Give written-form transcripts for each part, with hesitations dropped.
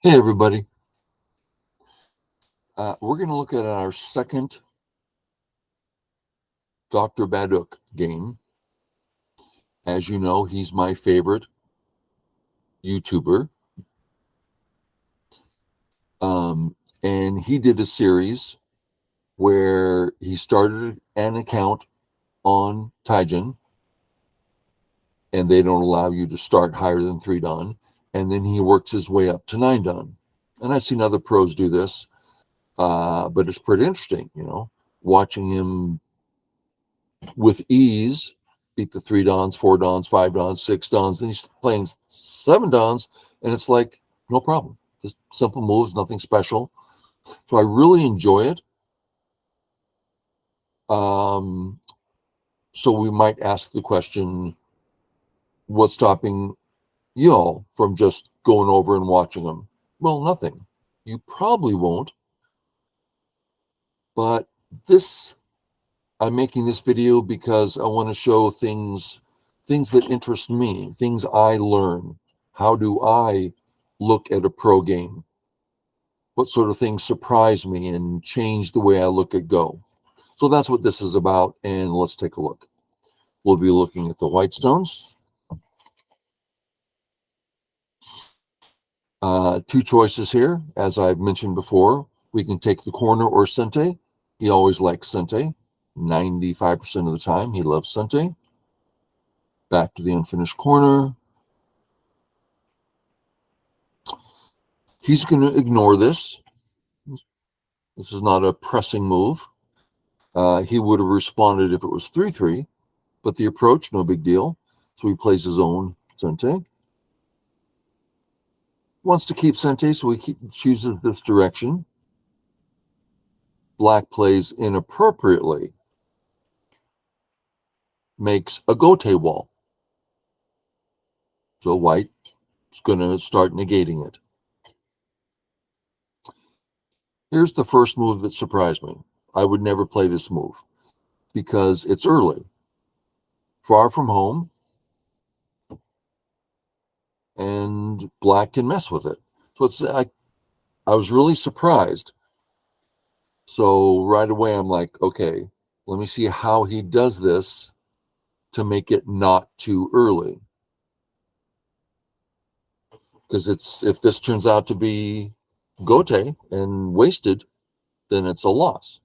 Hey everybody. We're going to look at our second Dr. Baduk game. As you know, he's my favorite YouTuber. And he did a series where he started an account on Taijin, and they don't allow you to start higher than 3 Dan. And then he works his way up to 9 Dan. And I've seen other pros do this, but it's pretty interesting, watching him with ease beat the 3 Dons, 4 Dons, 5 Dons, 6 Dons, and he's playing 7 Dons, and it's like no problem. Just simple moves, nothing special. So I really enjoy it. Um, so we might ask the question, what's stopping you all from just going over and watching them? Well, nothing. You probably won't, but this I'm making this video because I want to show things that interest me, things I learn. How do I look at a pro game? What sort of things surprise me and change the way I look at Go? So that's what this is about, and let's take a look. We'll be looking at the white stones. Two choices here, as I've mentioned before. We can take the corner or Sente. He always likes Sente. 95% of the time, he loves Sente. Back to the unfinished corner. He's going to ignore this. This is not a pressing move. He would have responded if it was 3-3, but the approach, no big deal. So he plays his own Sente. Wants to keep Sente, so he chooses this direction. Black plays inappropriately. Makes a Gote wall. So white is going to start negating it. Here's the first move that surprised me. I would never play this move because it's early. Far from home, and black can mess with it. So I was really surprised. So right away I'm like, okay, let me see how he does this to make it not too early. Because if this turns out to be Gote and wasted, then it's a loss.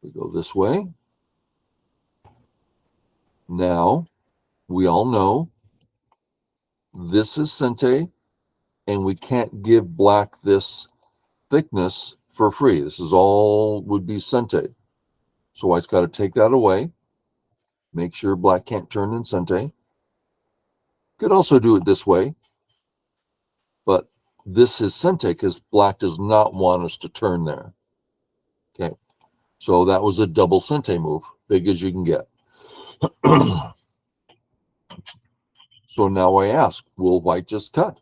We go this way. Now, we all know this is Sente, and we can't give black this thickness for free. This is all would be Sente. So white's got to take that away. Make sure black can't turn in Sente. Could also do it this way, but this is Sente because black does not want us to turn there. Okay, so that was a double Sente move, big as you can get. So now I ask, will white just cut?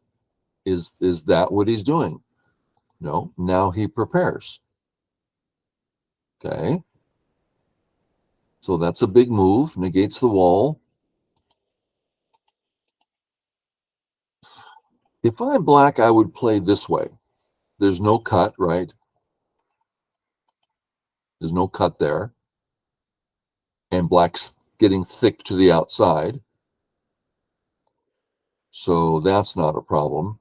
Is that what he's doing? No, now he prepares. Okay, so that's a big move, negates the wall. If I'm black, I would play this way. There's no cut, right? There's no cut there. And black's getting thick to the outside. So that's not a problem.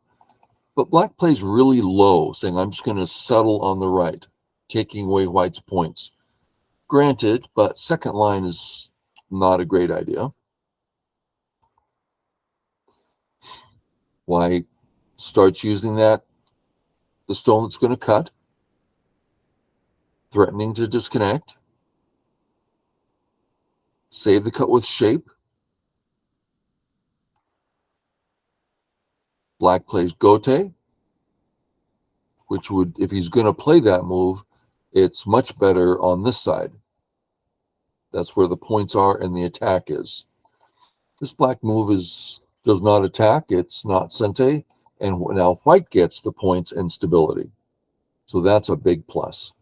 But black plays really low, saying, I'm just going to settle on the right, taking away white's points. Granted, but second line is not a great idea. White starts using the stone that's going to cut, threatening to disconnect. Save the cut with shape. Black plays Gote, which would, if he's going to play that move, it's much better on this side. That's where the points are and the attack is. This black move does not attack. It's not Sente. And now white gets the points and stability. So that's a big plus.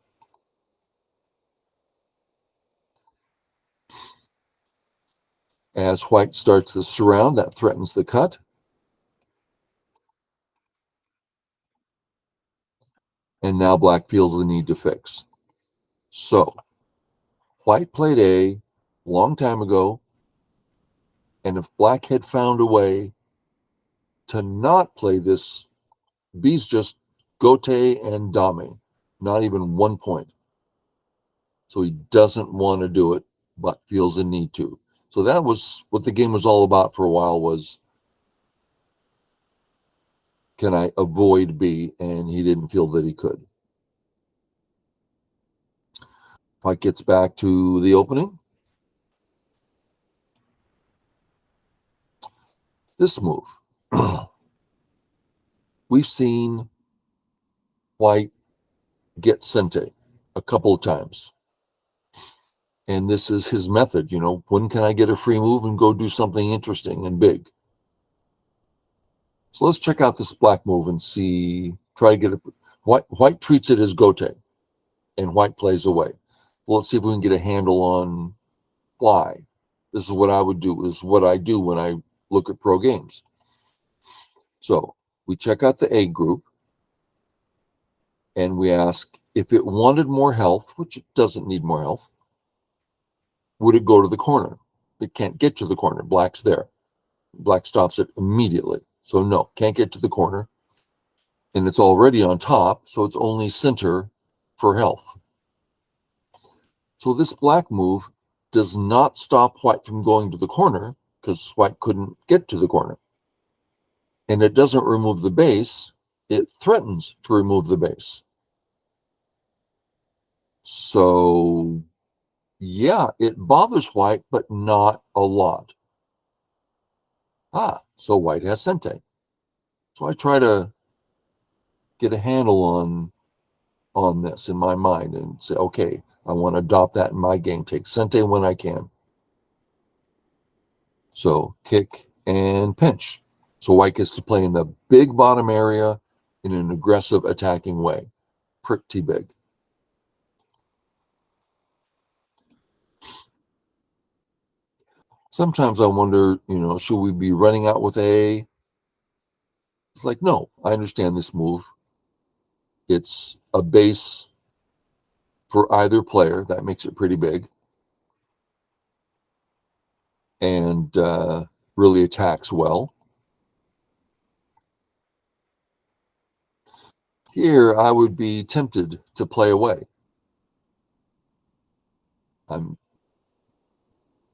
As white starts to surround, that threatens the cut. and now black feels the need to fix. So white played A long time ago, and if black had found a way to not play this, B's just gote and dame, not even 1 point. So he doesn't want to do it, but feels a need to. So that was what the game was all about for a while, was can I avoid B? And he didn't feel that he could. White gets back to the opening. This move. We've seen white get sente a couple of times. And this is his method, when can I get a free move and go do something interesting and big? So let's check out this black move and try to get it. White treats it as gote, and white plays away. Well, let's see if we can get a handle on why. This is what I would do, is what I do when I look at pro games. So we check out the A group, and we ask if it wanted more health, which it doesn't need more health, would it go to the corner? It can't get to the corner. Black's there. Black stops it immediately. So no, can't get to the corner. And it's already on top, so it's only center for health. So this black move does not stop white from going to the corner, because white couldn't get to the corner. And it doesn't remove the base, it threatens to remove the base. So yeah, it bothers white, but not a lot. So white has sente. So I try to get a handle on this in my mind and say, okay, I want to adopt that in my game. Take sente when I can. So kick and pinch. So white gets to play in the big bottom area in an aggressive attacking way. Pretty big. Sometimes I wonder, should we be running out with A? It's like, no, I understand this move. It's a base for either player. That makes it pretty big. And really attacks well. Here, I would be tempted to play away.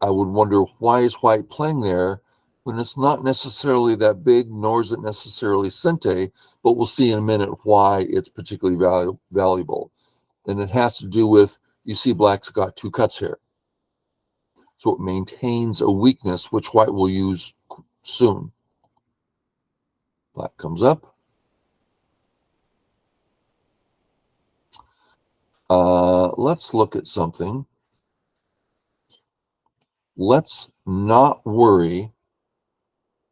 I would wonder, why is white playing there when it's not necessarily that big, nor is it necessarily sente, but we'll see in a minute why it's particularly valuable. And it has to do with, you see black's got 2 cuts here. So it maintains a weakness, which white will use soon. Black comes up. Let's look at something. Let's not worry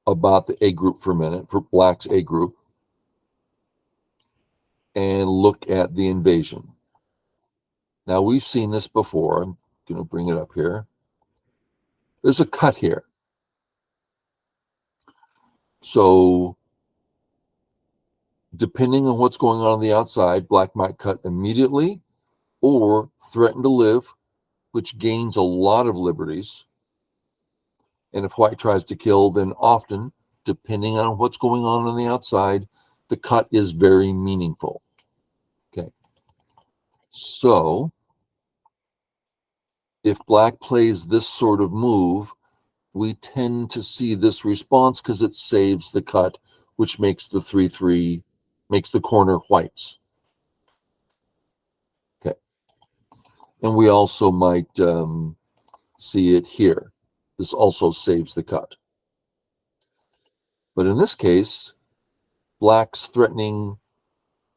about the A group for a minute, for black's A group, and look at the invasion. Now, we've seen this before. I'm going to bring it up here. There's a cut here. So depending on what's going on the outside, black might cut immediately or threaten to live, which gains a lot of liberties. And if white tries to kill, then often, depending on what's going on the outside, the cut is very meaningful. Okay. So if black plays this sort of move, we tend to see this response because it saves the cut, which makes the 3-3, makes the corner whites. Okay. And we also might see it here. This also saves the cut. But in this case, black's threatening,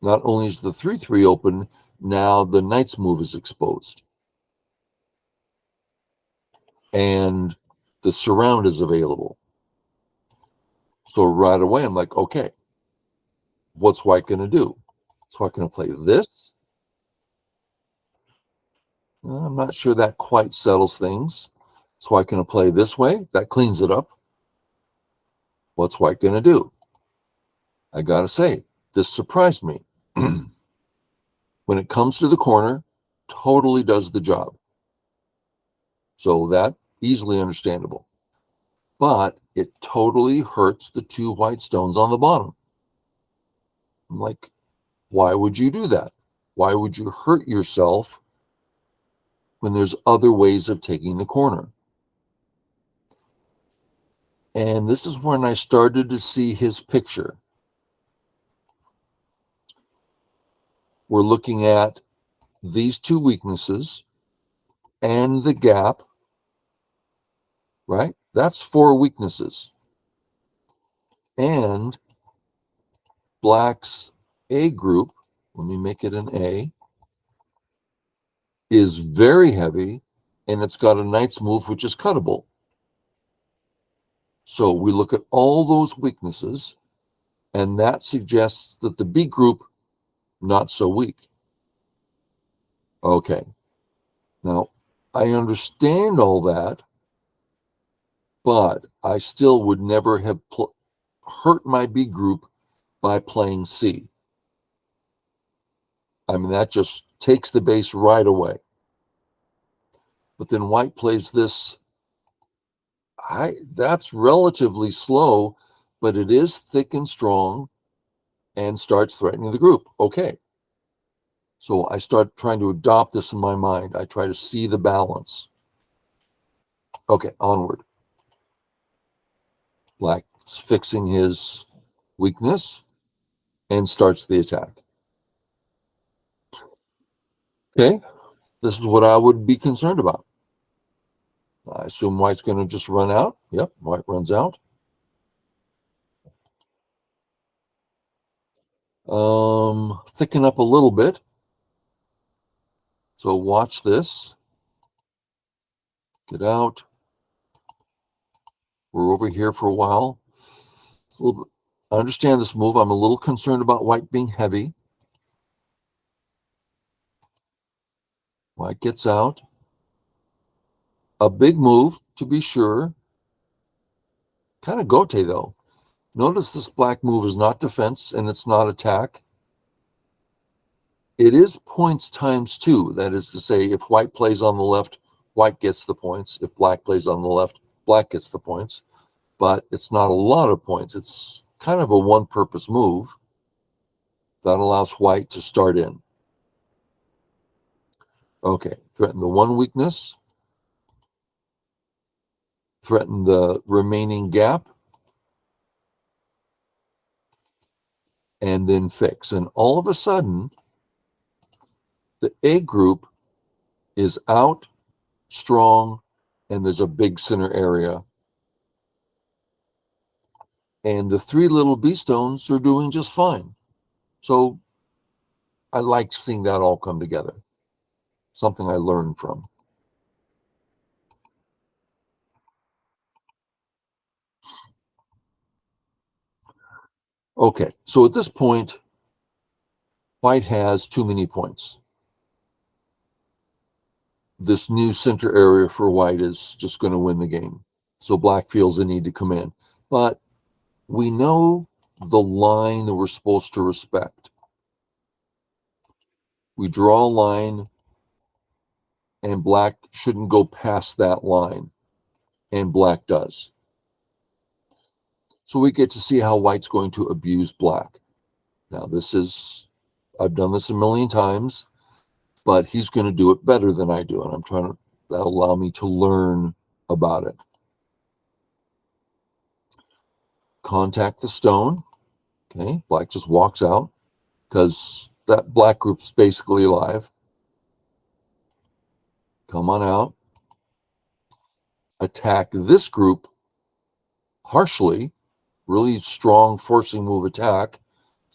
not only is the 3-3 open, now the knight's move is exposed. And the surround is available. So right away, I'm like, okay, what's white going to do? Is white going to play this? I'm not sure that quite settles things. Is white going to play this way? That cleans it up. What's white going to do? I got to say, this surprised me. When it comes to the corner, totally does the job. So that easily understandable. But it totally hurts the two white stones on the bottom. I'm like, why would you do that? Why would you hurt yourself when there's other ways of taking the corner? And this is when I started to see his picture. We're looking at these two weaknesses and the gap, right? That's 4 weaknesses. And black's A group, let me make it an A, is very heavy, and it's got a knight's move, which is cuttable. So we look at all those weaknesses, and that suggests that the B group, not so weak. Okay. Now, I understand all that, but I still would never have hurt my B group by playing C. I mean, that just takes the base right away. But then white plays this. That's relatively slow, but it is thick and strong and starts threatening the group. Okay. So I start trying to adopt this in my mind. I try to see the balance. Okay, onward. Black's fixing his weakness and starts the attack. Okay, this is what I would be concerned about. I assume white's going to just run out. Yep, white runs out. Thicken up a little bit. So watch this. Get out. We're over here for a while. I understand this move. I'm a little concerned about white being heavy. White gets out. A big move, to be sure. Kind of gote, though. Notice this black move is not defense and it's not attack. It is points times 2. That is to say, if white plays on the left, white gets the points. If black plays on the left, black gets the points. But it's not a lot of points. It's kind of a one-purpose move that allows white to start in. Okay, threaten the one weakness. Threaten the remaining gap. And then fix. And all of a sudden, the A group is out, strong, and there's a big center area. And the 3 little B stones are doing just fine. So I like seeing that all come together. Something I learned from. Okay, so at this point, white has too many points. This new center area for white is just going to win the game. So black feels the need to come in. But we know the line that we're supposed to respect. We draw a line, and black shouldn't go past that line, and black does. So we get to see how white's going to abuse black. Now, I've done this a million times, but he's going to do it better than I do, and that'll allow me to learn about it. Contact the stone. Okay, black just walks out because that black group's basically alive. Come on out. Attack this group harshly. Really strong forcing move attack.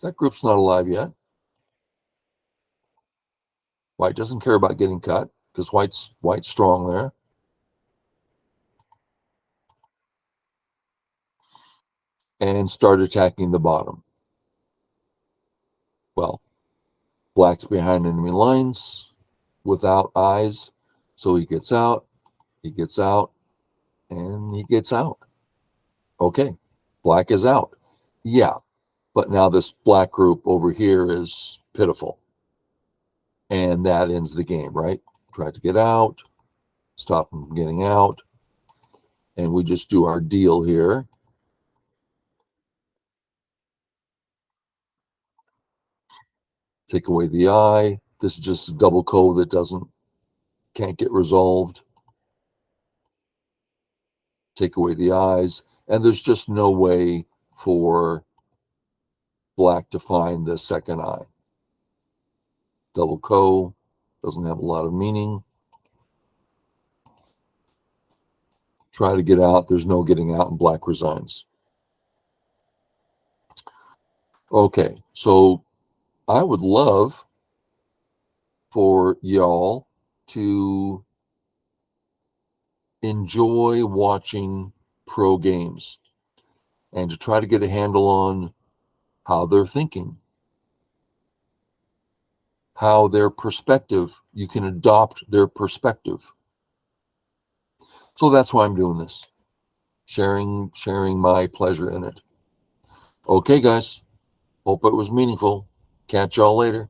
That group's not alive yet. White doesn't care about getting cut because white's strong there. And start attacking the bottom. Well, black's behind enemy lines without eyes, so he gets out, and he gets out. Okay, black is out. Yeah, but now this black group over here is pitiful. and that ends the game, right? Try to get out, stop them from getting out, and we just do our deal here. Take away the eye. This is just a double code that can't get resolved. Take away the eyes, and there's just no way for black to find the second eye. Double co doesn't have a lot of meaning. Try to get out. There's no getting out, and black resigns. Okay, so I would love for y'all to enjoy watching pro games and to try to get a handle on how they're thinking, how their perspective, you can adopt their perspective. So that's why I'm doing this, sharing my pleasure in it. Okay, guys, hope it was meaningful. Catch y'all later.